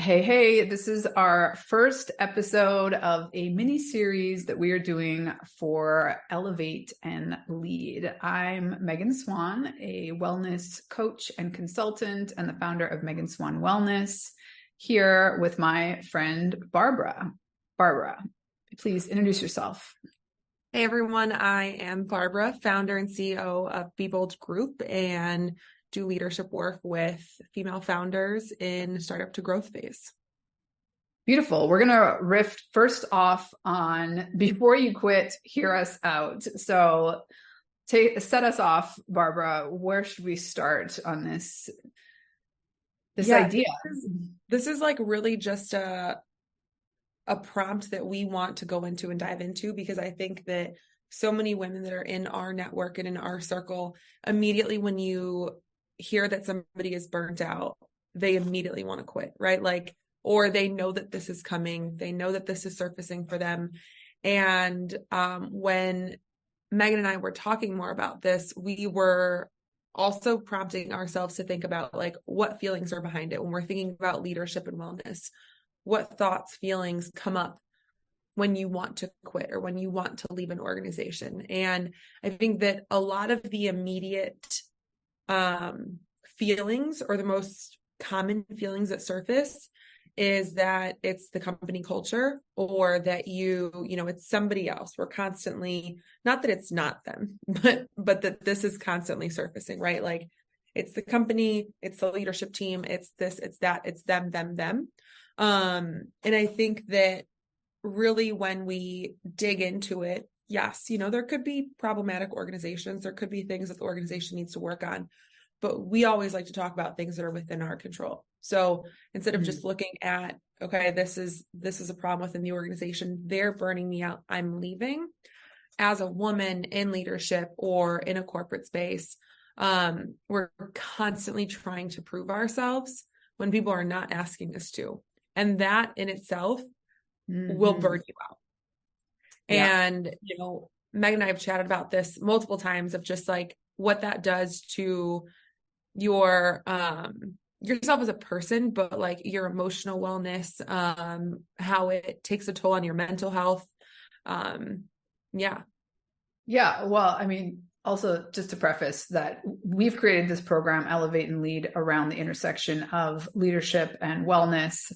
Hey, this is our first episode of a mini series that we are doing for Elevate and Lead. I'm Megan Swan, a wellness coach and consultant and the founder of Megan Swan Wellness, here with my friend Barbara. Barbara, please introduce yourself. Hey everyone, I am Barbara, founder and CEO of Be Bold Group, and do leadership work with female founders in startup to growth phase. Beautiful. We're going to riff first off on Before You Quit, Hear Us Out. So set us off, Barbara. Where should we start on this idea? This is like really just a prompt that we want to go into and dive into, because I think that so many women that are in our network and in our circle, immediately when you hear that somebody is burnt out, they immediately want to quit, right? Or they know that this is coming, they know that this is surfacing for them. And when Megan and I were talking more about this, we were also prompting ourselves to think about what feelings are behind it when we're thinking about leadership and wellness. What thoughts, feelings come up when you want to quit or when you want to leave an organization? And I think that a lot of the immediate feelings, or the most common feelings that surface, is that it's the company culture, or that it's somebody else. We're constantly, not that it's not them, but that this is constantly surfacing, right? It's the company, it's the leadership team, it's this, it's that, it's them. And I think that really when we dig into it, yes, there could be problematic organizations, there could be things that the organization needs to work on, but we always like to talk about things that are within our control. So instead of just looking at, okay, this is a problem within the organization, they're burning me out, I'm leaving. As a woman in leadership or in a corporate space, we're constantly trying to prove ourselves when people are not asking us to. And that in itself will burn you out. Yeah. And, Megan and I have chatted about this multiple times, of just what that does to your, yourself as a person, but your emotional wellness, how it takes a toll on your mental health. Yeah. Well, I mean, also just to preface that we've created this program, Elevate and Lead, around the intersection of leadership and wellness.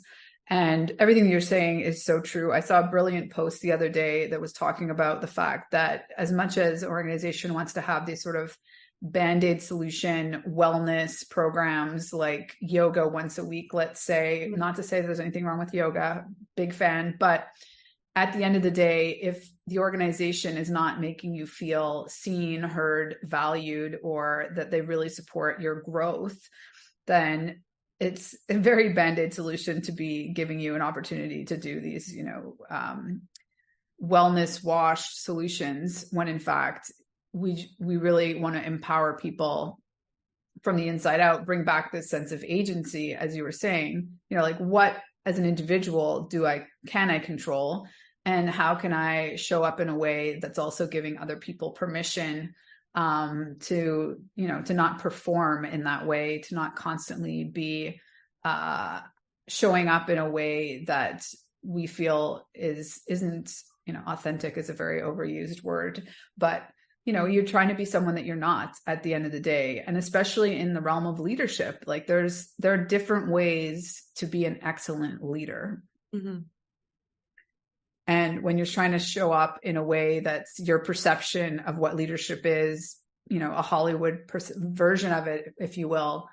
And everything that you're saying is so true. I saw a brilliant post the other day that was talking about the fact that as much as an organization wants to have these sort of Band-Aid solution wellness programs like yoga once a week, let's say, not to say there's anything wrong with yoga, big fan, but at the end of the day, if the organization is not making you feel seen, heard, valued, or that they really support your growth, then it's a very Band-Aid solution to be giving you an opportunity to do these, wellness wash solutions, when in fact, we really want to empower people from the inside out, bring back this sense of agency, as you were saying, what as an individual can I control, and how can I show up in a way that's also giving other people permission to not perform in that way, to not constantly be showing up in a way that we feel isn't authentic is a very overused word, but you're trying to be someone that you're not at the end of the day. And especially in the realm of leadership, there are different ways to be an excellent leader. Mm-hmm. And when you're trying to show up in a way that's your perception of what leadership is, a Hollywood version of it, if you will,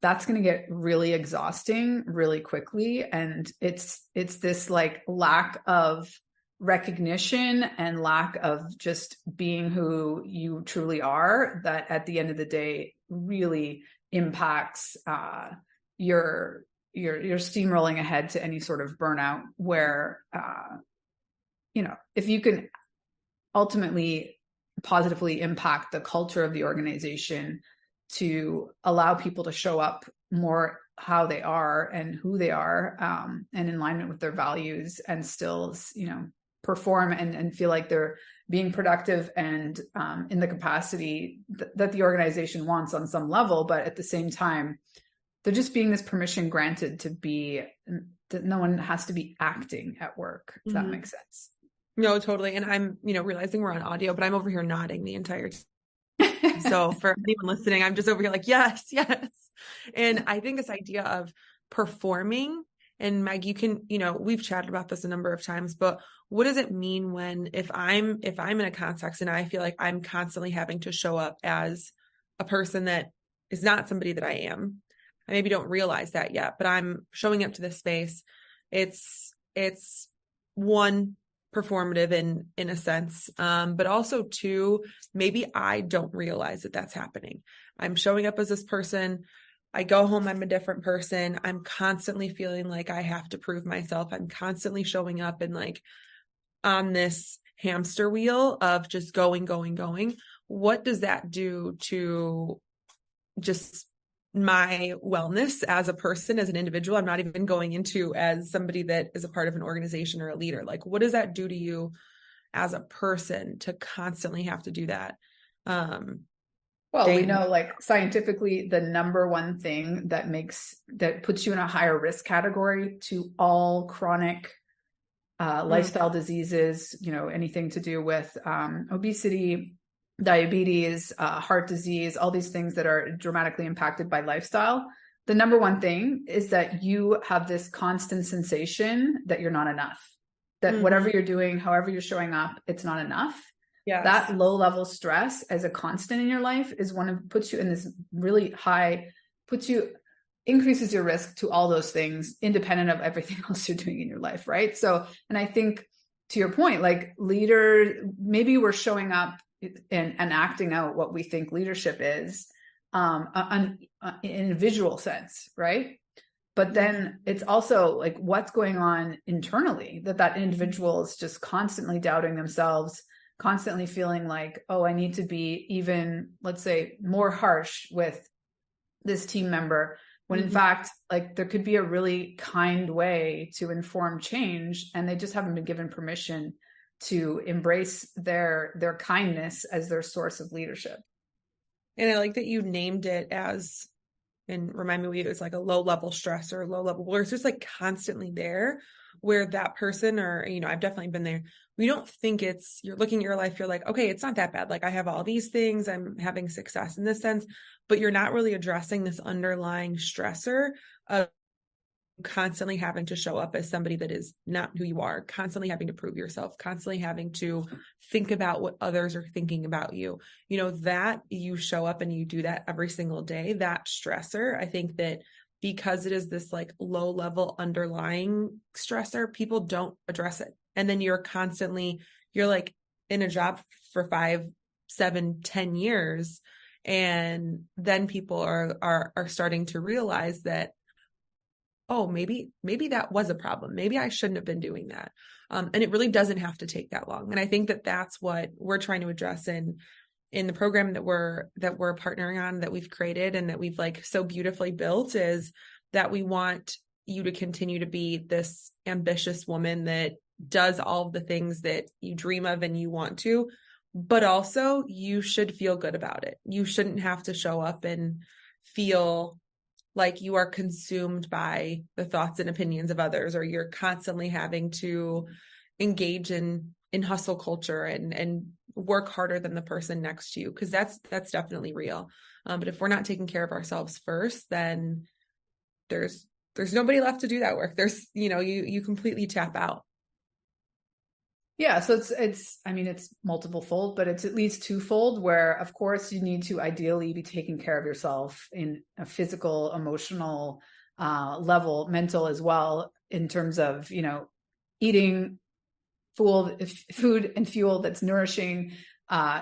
that's going to get really exhausting really quickly. And it's this lack of recognition and lack of just being who you truly are that at the end of the day really impacts your steamrolling ahead to any sort of burnout, where if you can ultimately positively impact the culture of the organization to allow people to show up more how they are and who they are, and in alignment with their values, and still, perform and feel like they're being productive and in the capacity that the organization wants on some level, but at the same time, they're just being this permission granted to be, that no one has to be acting at work, if that makes sense. No, totally. And I'm, realizing we're on audio, but I'm over here nodding the entire time. So for anyone listening, I'm just over here like, yes, yes. And I think this idea of performing, and Meg, you can, we've chatted about this a number of times, but what does it mean when, if I'm in a context and I feel like I'm constantly having to show up as a person that is not somebody that I am? I maybe don't realize that yet, but I'm showing up to this space. It's one, performative in a sense, but also two, maybe I don't realize that that's happening. I'm showing up as this person. I go home, I'm a different person. I'm constantly feeling like I have to prove myself. I'm constantly showing up and like on this hamster wheel of just going. What does that do to just my wellness as a person, as an individual? I'm not even going into as somebody that is a part of an organization or a leader. Like, what does that do to you as a person to constantly have to do that? Well, we know like scientifically, the number one thing that puts you in a higher risk category to all chronic lifestyle diseases, anything to do with obesity, diabetes, heart disease, all these things that are dramatically impacted by lifestyle. The number one thing is that you have this constant sensation that you're not enough, that whatever you're doing, however you're showing up, it's not enough. Yes. That low level stress as a constant in your life is puts you in this really high, increases your risk to all those things independent of everything else you're doing in your life. Right. So, and I think to your point, like leaders, maybe we're showing up and acting out what we think leadership is in a visual sense. Right. But then it's also like what's going on internally, that individual is just constantly doubting themselves, constantly feeling like, oh, I need to be even, let's say, more harsh with this team member, when in fact, like there could be a really kind way to inform change, and they just haven't been given permission to embrace their kindness as their source of leadership. And I like that you named it as, and remind me, it was like a low level stress or low level, where it's just like constantly there, where that person, or, I've definitely been there. We don't think you're looking at your life, you're like, okay, it's not that bad. Like I have all these things, I'm having success in this sense, but you're not really addressing this underlying stressor of constantly having to show up as somebody that is not who you are, constantly having to prove yourself, constantly having to think about what others are thinking about you. That you show up and you do that every single day, that stressor, I think that because it is this like low level underlying stressor, people don't address it. And then you're like in a job for 5, 7, 10 years. And then people are starting to realize that, oh, maybe that was a problem. Maybe I shouldn't have been doing that. And it really doesn't have to take that long. And I think that that's what we're trying to address in the program that we're partnering on, that we've created and that we've like so beautifully built, is that we want you to continue to be this ambitious woman that does all of the things that you dream of and you want to, but also you should feel good about it. You shouldn't have to show up and feel like you are consumed by the thoughts and opinions of others, or you're constantly having to engage in hustle culture and work harder than the person next to you. Cause that's definitely real. But if we're not taking care of ourselves first, then there's nobody left to do that work. You completely tap out. Yeah. So it's multiple fold, but it's at least twofold, where of course you need to ideally be taking care of yourself in a physical, emotional level, mental as well, in terms of, eating food and fuel that's nourishing,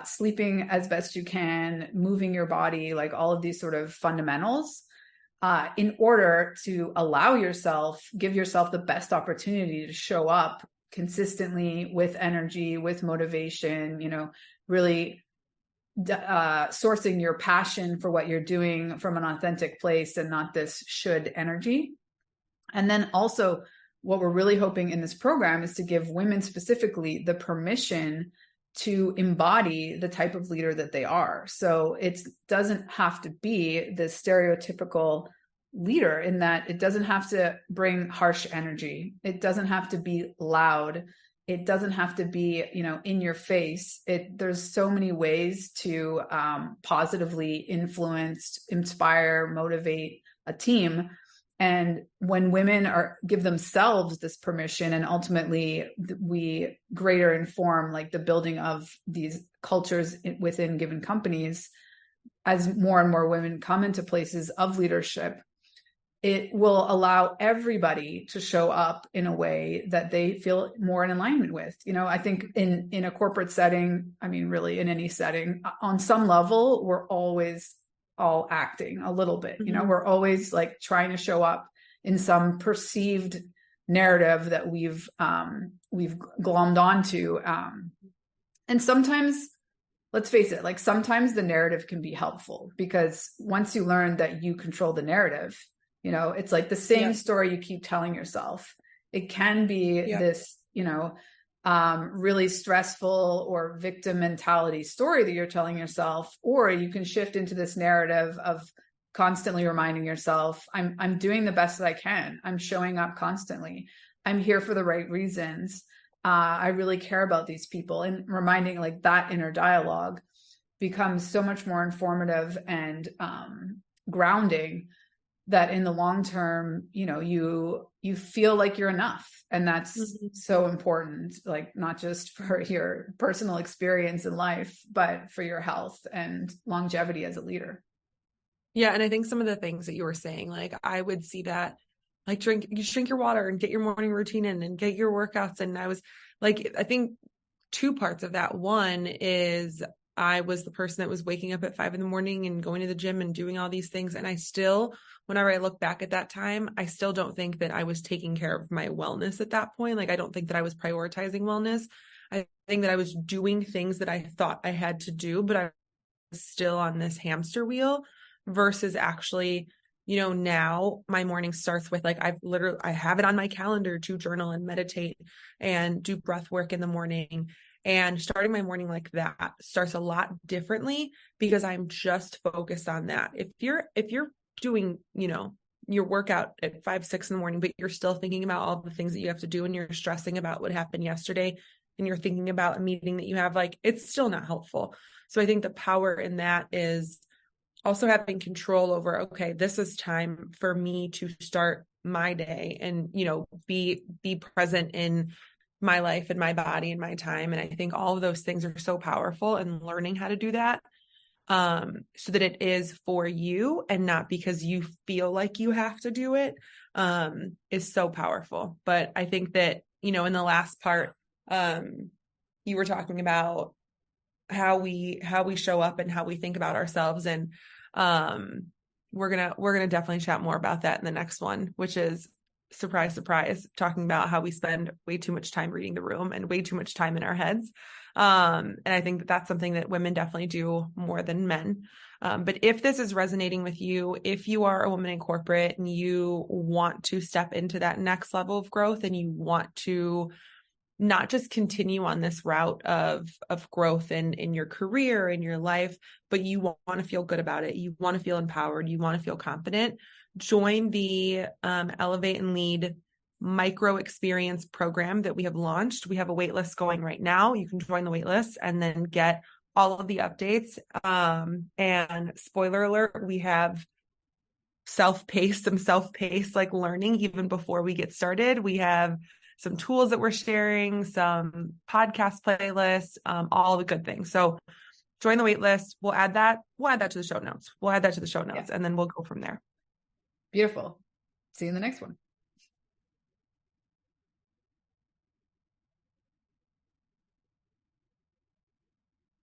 sleeping as best you can, moving your body, like all of these sort of fundamentals, in order to give yourself the best opportunity to show up consistently with energy, with motivation, really sourcing your passion for what you're doing from an authentic place and not this should energy. And then also what we're really hoping in this program is to give women specifically the permission to embody the type of leader that they are. So it doesn't have to be the stereotypical leader, in that it doesn't have to bring harsh energy. It doesn't have to be loud. It doesn't have to be, in your face. There's so many ways to positively influence, inspire, motivate a team. And when women give themselves this permission, and ultimately we greater inform like the building of these cultures within given companies, as more and more women come into places of leadership, it will allow everybody to show up in a way that they feel more in alignment with. I think in a corporate setting, I mean, really in any setting, on some level, we're always all acting a little bit. We're always like trying to show up in some perceived narrative that we've glommed onto. And sometimes, let's face it, like sometimes the narrative can be helpful, because once you learn that you control the narrative, it's like the same story you keep telling yourself. It can be this, really stressful or victim mentality story that you're telling yourself, or you can shift into this narrative of constantly reminding yourself, I'm doing the best that I can. I'm showing up constantly. I'm here for the right reasons. I really care about these people, and reminding like that inner dialogue becomes so much more informative and grounding, that in the long term, you feel like you're enough. And that's so important, like not just for your personal experience in life, but for your health and longevity as a leader. Yeah. And I think some of the things that you were saying, like I would see that, like drink your water and get your morning routine in and get your workouts. And I was like, I think two parts of that. One is I was the person that was waking up at 5 a.m. and going to the gym and doing all these things. And I still, whenever I look back at that time, I still don't think that I was taking care of my wellness at that point. Like, I don't think that I was prioritizing wellness. I think that I was doing things that I thought I had to do, but I was still on this hamster wheel, versus actually, now my morning starts with like, I have it on my calendar to journal and meditate and do breath work in the morning. And starting my morning like that starts a lot differently, because I'm just focused on that. If you're doing, your workout at 5, 6 in the morning, but you're still thinking about all the things that you have to do, and you're stressing about what happened yesterday, and you're thinking about a meeting that you have, like, it's still not helpful. So I think the power in that is also having control over, okay, this is time for me to start my day and, be present in my life and my body and my time. And I think all of those things are so powerful, and learning how to do that, so that it is for you and not because you feel like you have to do it, is so powerful. But I think that, in the last part, you were talking about how we show up and how we think about ourselves. And, we're going to definitely chat more about that in the next one, which is, surprise, surprise, talking about how we spend way too much time reading the room and way too much time in our heads. And I think that that's something that women definitely do more than men. But if this is resonating with you, if you are a woman in corporate and you want to step into that next level of growth, and you want to not just continue on this route of growth in your career, in your life, but you want to feel good about it, you want to feel empowered, you want to feel confident, join the Elevate and Lead micro experience program that we have launched. We have a wait list going right now. You can join the wait list and then get all of the updates. And spoiler alert, we have some self-paced like learning even before we get started. We have some tools that we're sharing, some podcast playlists, all the good things. So join the wait list. We'll add that to the show notes. And then we'll go from there. Beautiful. See you in the next one.